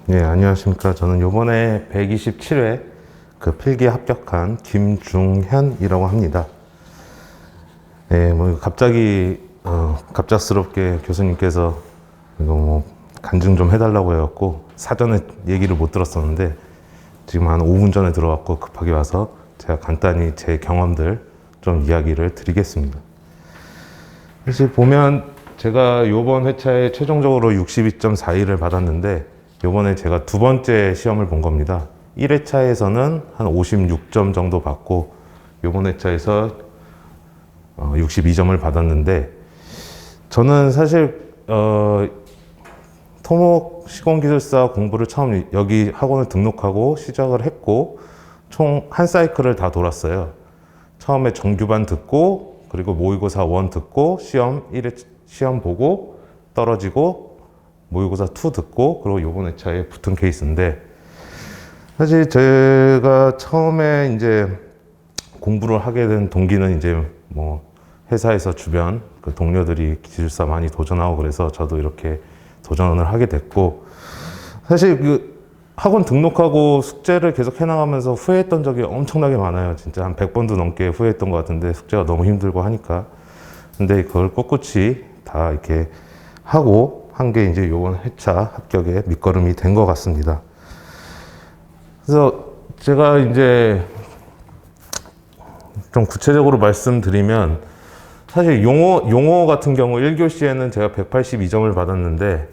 네, 안녕하십니까. 저는 요번에 127회 그 필기 합격한 김중현이라고 합니다. 네, 뭐 갑자기 갑작스럽게 교수님께서 이거 뭐 간증 좀 해달라고 해갖고 사전에 얘기를 못 들었었는데 지금 한 5분 전에 들어왔고 급하게 와서 제가 간단히 제 경험들 좀 이야기를 드리겠습니다. 사실 보면 제가 요번 회차에 최종적으로 62.41을 받았는데 요번에 제가 두 번째 시험을 본 겁니다. 1회차에서는 한 56점 정도 받고 요번 회차에서 62점을 받았는데 저는 사실 토목 시공기술사 공부를 처음 여기 학원을 등록하고 시작을 했고 총 한 사이클을 다 돌았어요. 처음에 정규반 듣고 그리고 모의고사 1 듣고 시험 1회 시험 보고 떨어지고 모의고사 2 듣고 그리고 요번 회차에 붙은 케이스인데 사실 제가 처음에 이제 공부를 하게 된 동기는 이제 뭐 회사에서 주변 그 동료들이 기술사 많이 도전하고 그래서 저도 이렇게 도전을 하게 됐고 사실 그 학원 등록하고 숙제를 계속 해나가면서 후회했던 적이 엄청나게 많아요. 진짜 한 100번도 넘게 후회했던 것 같은데 숙제가 너무 힘들고 하니까 근데 그걸 꿋꿋이 다 이렇게 하고 한 게 이제 요번 회차 합격의 밑거름이 된 것 같습니다. 그래서 제가 이제 좀 구체적으로 말씀드리면 사실 용어 같은 경우 1교시에는 제가 182점을 받았는데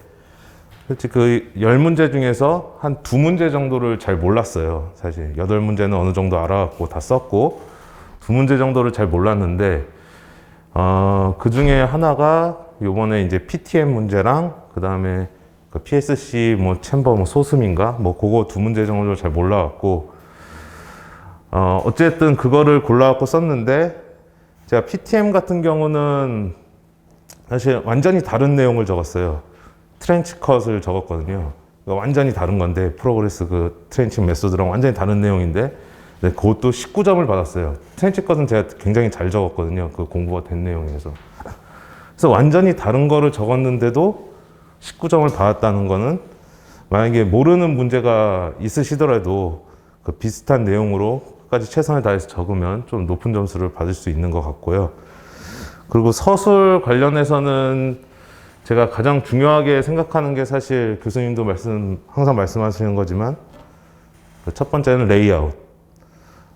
솔직히 그 10문제 중에서 한 2문제 정도를 잘 몰랐어요. 사실 8문제는 어느 정도 알아갖고 다 썼고 2문제 정도를 잘 몰랐는데 그 중에 하나가 요번에 이제 PTM 문제랑 그 다음에 그 PSC 뭐 챔버 뭐 소음인가 뭐 그거 2문제 정도를 잘 몰라갖고 어쨌든 그거를 골라갖고 썼는데 제가 PTM 같은 경우는 사실 완전히 다른 내용을 적었어요. 트렌치 컷을 적었거든요. 그러니까 완전히 다른 건데 프로그레스 그 트렌치 메소드랑 완전히 다른 내용인데 네, 그것도 19점을 받았어요. 트렌치 컷은 제가 굉장히 잘 적었거든요. 그 공부가 된 내용에서. 그래서 완전히 다른 거를 적었는데도 19점을 받았다는 거는 만약에 모르는 문제가 있으시더라도 그 비슷한 내용으로 끝까지 최선을 다해서 적으면 좀 높은 점수를 받을 수 있는 것 같고요. 그리고 서술 관련해서는 제가 가장 중요하게 생각하는 게 사실 교수님도 항상 말씀하시는 거지만 첫 번째는 레이아웃.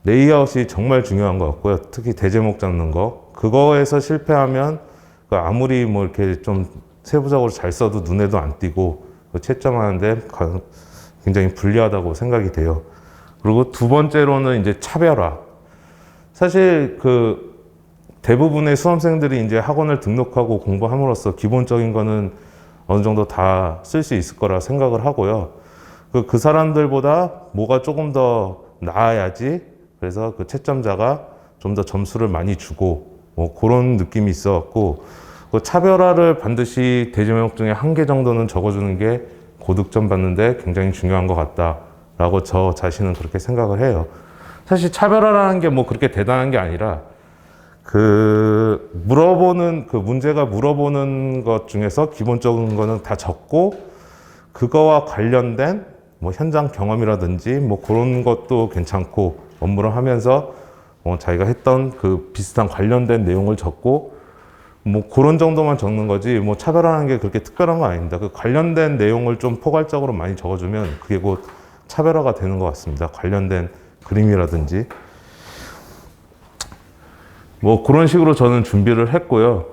레이아웃이 정말 중요한 것 같고요. 특히 대제목 잡는 거. 그거에서 실패하면 아무리 뭐 이렇게 좀 세부적으로 잘 써도 눈에도 안 띄고 채점하는데 굉장히 불리하다고 생각이 돼요. 그리고 두 번째로는 이제 차별화. 사실 그 대부분의 수험생들이 이제 학원을 등록하고 공부함으로써 기본적인 거는 어느 정도 다 쓸 수 있을 거라 생각을 하고요. 그 사람들보다 뭐가 조금 더 나아야지. 그래서 그 채점자가 좀 더 점수를 많이 주고 뭐 그런 느낌이 있어갖고 그 차별화를 반드시 대제목 중에 한 개 정도는 적어주는 게 고득점 받는데 굉장히 중요한 것 같다라고 저 자신은 그렇게 생각을 해요. 사실 차별화라는 게 뭐 그렇게 대단한 게 아니라 그 문제가 물어보는 것 중에서 기본적인 거는 다 적고 그거와 관련된 뭐 현장 경험이라든지 뭐 그런 것도 괜찮고 업무를 하면서 자기가 했던 그 비슷한 관련된 내용을 적고 뭐 그런 정도만 적는 거지 뭐 차별화하는 게 그렇게 특별한 건 아닙니다. 그 관련된 내용을 좀 포괄적으로 많이 적어주면 그게 곧 차별화가 되는 것 같습니다. 관련된 그림이라든지 뭐 그런 식으로 저는 준비를 했고요.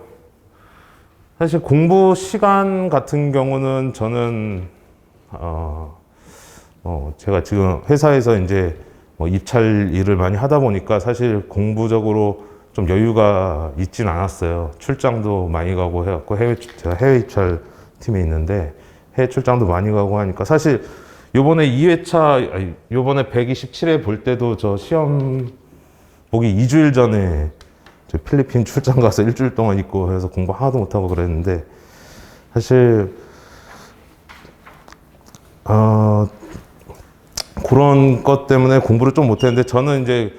사실 공부 시간 같은 경우는 저는 제가 지금 회사에서 이제 뭐 입찰 일을 많이 하다 보니까 사실 공부적으로 좀 여유가 있진 않았어요. 출장도 많이 가고 해갖고 제가 해외 입찰 팀에 있는데 해외 출장도 많이 가고 하니까 사실 요번에 2회차, 요번에 127회 볼 때도 저 시험 보기 2주일 전에 저 필리핀 출장 가서 일주일 동안 있고 해서 공부 하나도 못하고 그랬는데 사실 그런 것 때문에 공부를 좀 못했는데 저는 이제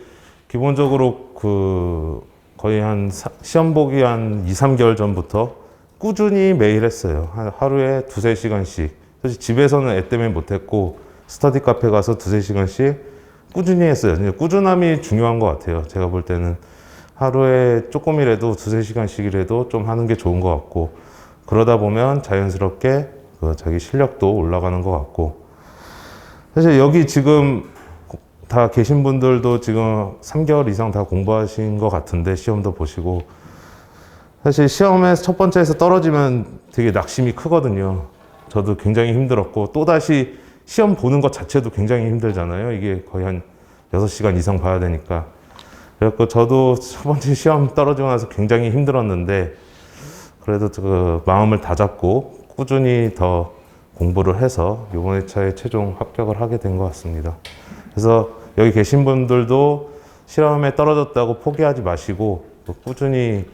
기본적으로 거의 한 시험 보기 한 2, 3개월 전부터 꾸준히 매일 했어요. 하루에 2, 3시간씩 사실 집에서는 애 때문에 못했고 스터디 카페 가서 두세 시간씩 꾸준히 했어요. 이제 꾸준함이 중요한 것 같아요. 제가 볼 때는 하루에 조금이라도 두세 시간씩이라도 좀 하는 게 좋은 것 같고, 그러다 보면 자연스럽게 그 자기 실력도 올라가는 것 같고, 사실 여기 지금 다 계신 분들도 지금 3개월 이상 다 공부하신 것 같은데, 시험도 보시고, 사실 시험에서 첫 번째에서 떨어지면 되게 낙심이 크거든요. 저도 굉장히 힘들었고, 또다시 시험 보는 것 자체도 굉장히 힘들잖아요. 이게 거의 한 6시간 이상 봐야 되니까. 그래서 저도 첫 번째 시험 떨어지고 나서 굉장히 힘들었는데, 그래도 그 마음을 다잡고 꾸준히 더 공부를 해서 이번 회차에 최종 합격을 하게 된 것 같습니다. 그래서 여기 계신 분들도 시험에 떨어졌다고 포기하지 마시고 또 꾸준히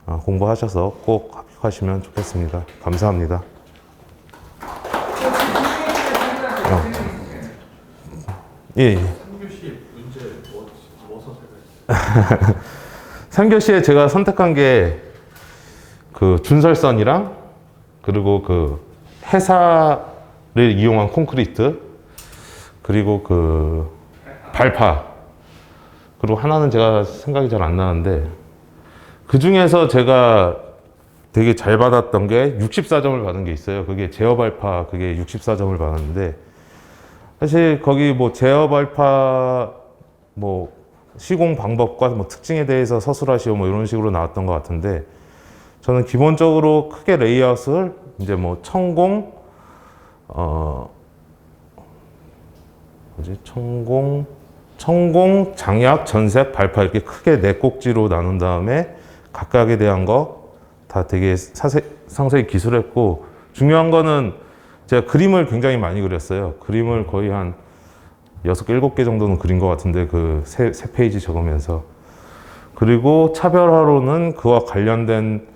공부하셔서 꼭 합격하시면 좋겠습니다. 감사합니다. 예. 3교시 문제 뭐 선택하셨어요? 3교시에 제가 선택한 게 그 준설선이랑 그리고 그 해사를 이용한 콘크리트 그리고 그 발파 그리고 하나는 제가 생각이 잘 안 나는데 그 중에서 제가 되게 잘 받았던 게 64점을 받은 게 있어요. 그게 제어 발파 그게 64점을 받았는데 사실 거기 뭐 제어 발파 뭐 시공 방법과 뭐 특징에 대해서 서술하시오 뭐 이런 식으로 나왔던 것 같은데 저는 기본적으로 크게 레이아웃을 이제 뭐 천공 천공, 장약, 전색, 발파 이렇게 크게 네 꼭지로 나눈 다음에 각각에 대한 거 다 되게 상세히 기술했고 중요한 거는 제가 그림을 굉장히 많이 그렸어요. 그림을 거의 한 6, 7개 정도는 그린 것 같은데 그 세 페이지 적으면서 그리고 차별화로는 그와 관련된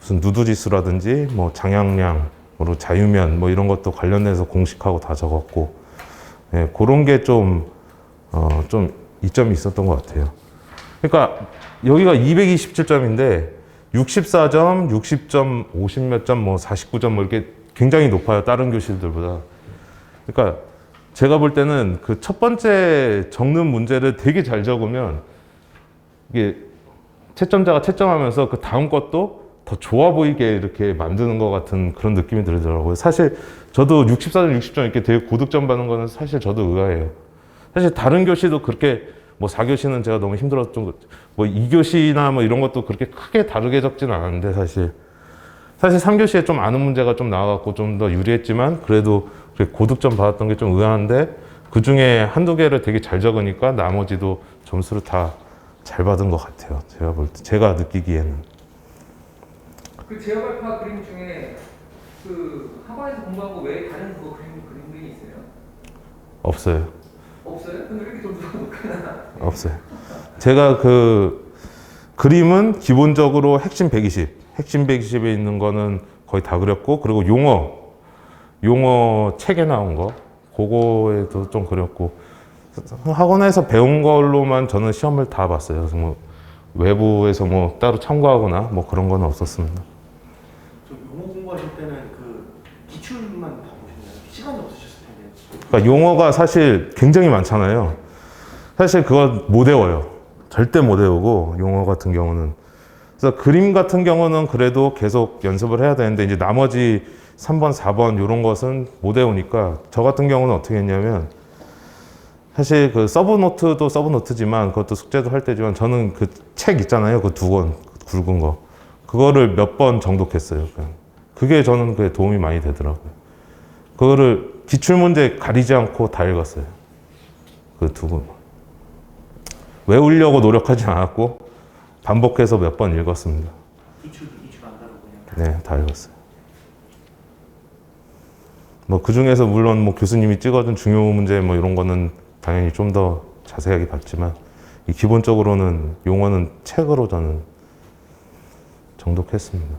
무슨 누드지수라든지 뭐 장약량, 그리고 자유면 뭐 이런 것도 관련해서 공식하고 다 적었고 예, 그런 게 좀 이점이 있었던 것 같아요. 그러니까 여기가 227점인데 64점, 60점, 50 몇 점, 뭐 49점 뭐 이렇게 굉장히 높아요. 다른 교실들보다. 그러니까 제가 볼 때는 그 첫 번째 적는 문제를 되게 잘 적으면 이게 채점자가 채점하면서 그 다음 것도 더 좋아 보이게 이렇게 만드는 것 같은 그런 느낌이 들더라고요. 사실 저도 64점, 60점 이렇게 되게 고득점 받는 거는 사실 저도 의아해요. 사실 다른 교시도 그렇게 뭐 4교시는 제가 너무 힘들었던 뭐 2교시나 뭐 이런 것도 그렇게 크게 다르게 적진 않았는데 사실 3교시에 좀 아는 문제가 좀 나와갖고 좀 더 유리했지만 그래도 고득점 받았던 게 좀 의아한데 그 중에 한두 개를 되게 잘 적으니까 나머지도 점수를 다 잘 받은 것 같아요. 제가 볼 때, 제가 느끼기에는. 그 제어발파 그림 중에 그 학원에서 공부한 거 외에 다른 그거 그림이 있어요? 없어요. 없어요? 근데 왜 이렇게 점수가 높구나? 없어요. 제가 그 그림은 기본적으로 핵심 120, 핵심 120에 있는 거는 거의 다 그렸고 그리고 용어 책에 나온 거 그거에도 좀 그렸고 학원에서 배운 걸로만 저는 시험을 다 봤어요. 그래서 뭐 외부에서 뭐 따로 참고하거나 뭐 그런 건 없었습니다. 저 용어 공부하실 때는 그 기출만 다 보셨나요? 시간이 없으셨을 텐데. 그러니까 용어가 사실 굉장히 많잖아요. 사실 그거 못 외워요. 절대 못 외우고 용어 같은 경우는. 그래서 그림 같은 경우는 그래도 계속 연습을 해야 되는데 이제 나머지 3번, 4번 이런 것은 못 외우니까 저 같은 경우는 어떻게 했냐면 사실 그 서브노트도 서브노트지만 그것도 숙제도 할 때지만 저는 그 책 있잖아요. 그 2권 굵은 거. 그거를 몇 번 정독했어요. 그게 저는 그게 도움이 많이 되더라고요. 그거를 기출문제 가리지 않고 다 읽었어요. 그 2권. 외우려고 노력하지 않았고 반복해서 몇 번 읽었습니다. 기출 안 다루고 그냥. 네, 다 읽었어요. 뭐 그 중에서 물론 뭐 교수님이 찍어준 중요 문제 뭐 이런 거는 당연히 좀 더 자세하게 봤지만 기본적으로는 용어는 책으로 저는 정독했습니다.